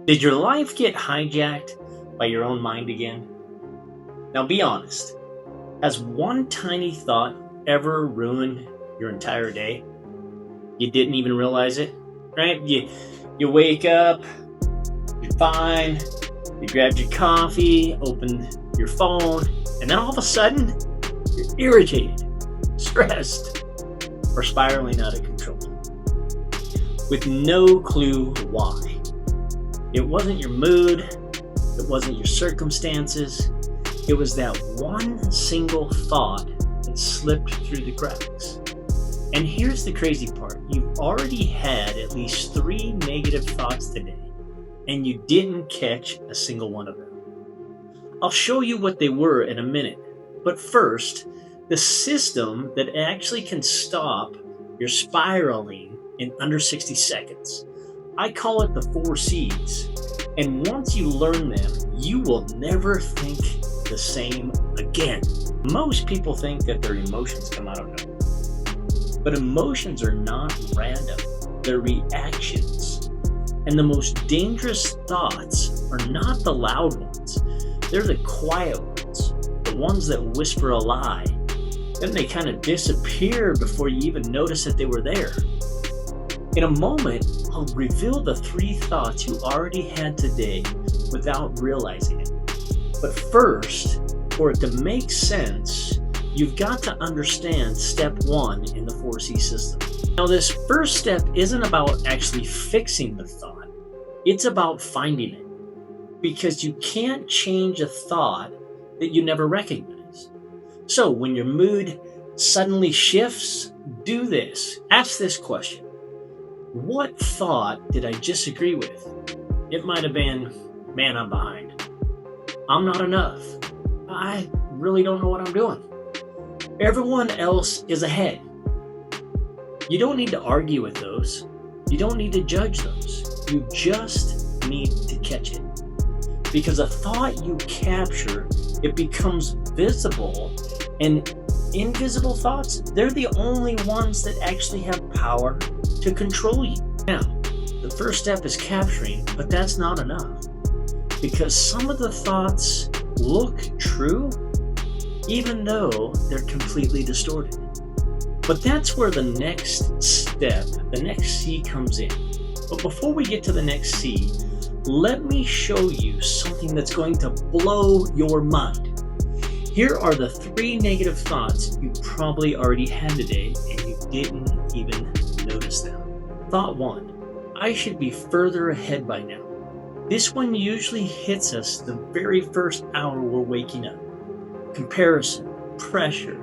Did your life get hijacked by your own mind again? Now be honest. Has one tiny thought ever ruined your entire day? You didn't even realize it, right? You wake up, you're fine, you grabbed your coffee, opened your phone, and then all of a sudden, you're irritated, stressed, or spiraling out of control with no clue why. It wasn't your mood, it wasn't your circumstances, it was that one single thought that slipped through the cracks. And here's the crazy part. You've already had at least 3 negative thoughts today, and you didn't catch a single one of them. I'll show you what they were in a minute. But first, the system that actually can stop your spiraling in under 60 seconds. I call it the 4 C's. And once you learn them, you will never think the same again. Most people think that their emotions come out of nowhere. But emotions are not random. They're reactions. And the most dangerous thoughts are not the loud ones. They're the quiet ones. The ones that whisper a lie. Then they kind of disappear before you even notice that they were there. In a moment, I'll reveal the 3 thoughts you already had today without realizing it. But first, for it to make sense, you've got to understand step 1 in the 4C system. Now, this first step isn't about actually fixing the thought. It's about finding it. Because you can't change a thought that you never recognize. So when your mood suddenly shifts, do this. Ask this question. What thought did I disagree with? It might have been, man, I'm behind. I'm not enough. I really don't know what I'm doing. Everyone else is ahead. You don't need to argue with those. You don't need to judge those. You just need to catch it. Because a thought you capture, it becomes visible, and invisible thoughts, they're the only ones that actually have power to control you. Now, the first step is capturing, but that's not enough. Because some of the thoughts look true, even though they're completely distorted. But that's where the next step, the next C comes in. But before we get to the next C, let me show you something that's going to blow your mind. Here are the 3 negative thoughts you probably already had today and you didn't even notice them. Thought 1, I should be further ahead by now. This one usually hits us the very first hour we're waking up. Comparison, pressure,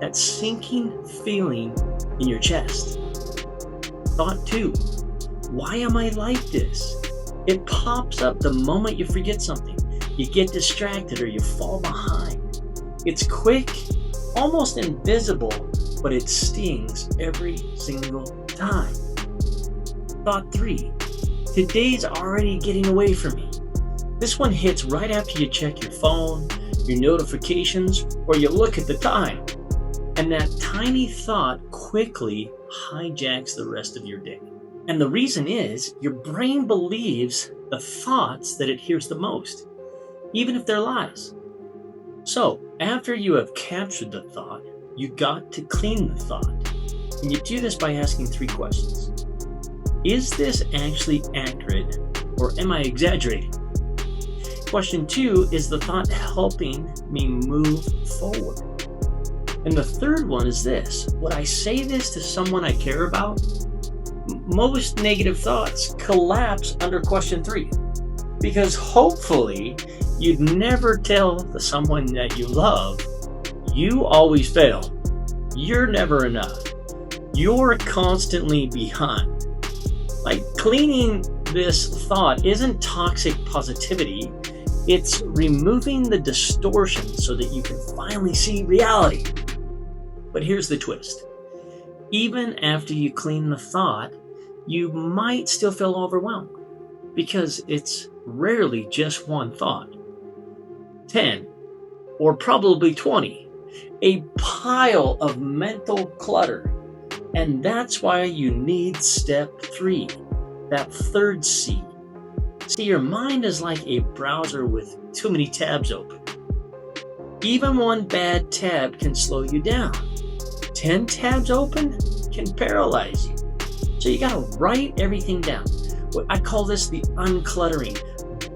that sinking feeling in your chest. Thought 2, why am I like this? It pops up the moment you forget something. You get distracted or you fall behind. It's quick, almost invisible, but it stings every single time. Thought 3, today's already getting away from me. This one hits right after you check your phone, your notifications, or you look at the time. And that tiny thought quickly hijacks the rest of your day. And the reason is, your brain believes the thoughts that it hears the most, even if they're lies. So, after you have captured the thought, you got to clean the thought. And you do this by asking 3 questions. Is this actually accurate, or am I exaggerating? Question 2, is the thought helping me move forward? And the third one is this. Would I say this to someone I care about? Most negative thoughts collapse under question 3. Because hopefully, you'd never tell the someone that you love, you always fail. You're never enough. You're constantly behind. Like, cleaning this thought isn't toxic positivity. It's removing the distortions so that you can finally see reality. But here's the twist. Even after you clean the thought, you might still feel overwhelmed because it's rarely just one thought. 10, or probably 20, a pile of mental clutter. And that's why you need step 3, that third C, See, your mind is like a browser with too many tabs open. Even one bad tab can slow you down. 10 tabs open can paralyze you. So you gotta write everything down. I call this the uncluttering.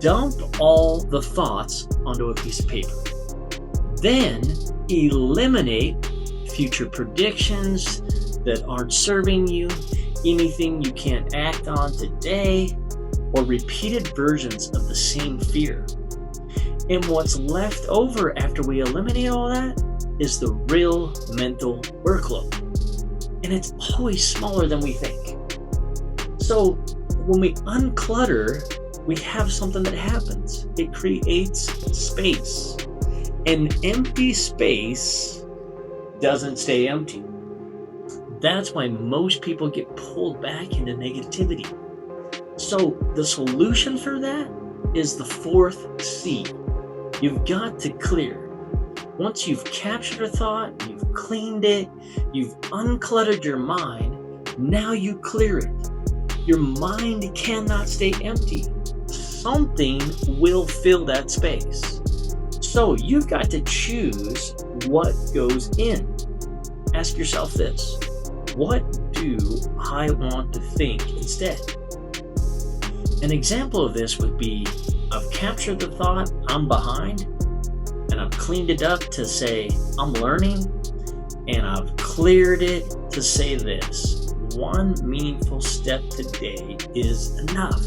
Dump all the thoughts onto a piece of paper. Then eliminate future predictions that aren't serving you, anything you can't act on today, or repeated versions of the same fear. And what's left over after we eliminate all that is the real mental workload. And it's always smaller than we think. So when we unclutter, we have something that happens. It creates space. An empty space doesn't stay empty. That's why most people get pulled back into negativity. So the solution for that is the 4th C. You've got to clear. Once you've captured a thought, you've cleaned it, you've uncluttered your mind, now you clear it. Your mind cannot stay empty. Something will fill that space. So you've got to choose what goes in. Ask yourself this: what do I want to think instead? An example of this would be, I've captured the thought, I'm behind, and I've cleaned it up to say, I'm learning, and I've cleared it to say this: one meaningful step today is enough.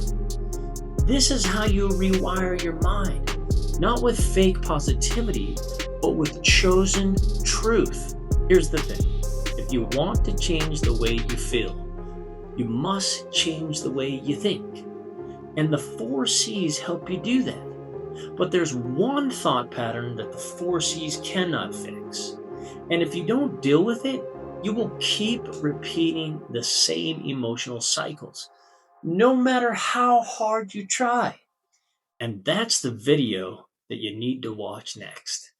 This is how you rewire your mind, not with fake positivity, but with chosen truth. Here's the thing: if you want to change the way you feel, you must change the way you think. And the 4 C's help you do that. But there's one thought pattern that the 4 C's cannot fix. And if you don't deal with it, you will keep repeating the same emotional cycles, no matter how hard you try. And that's the video that you need to watch next.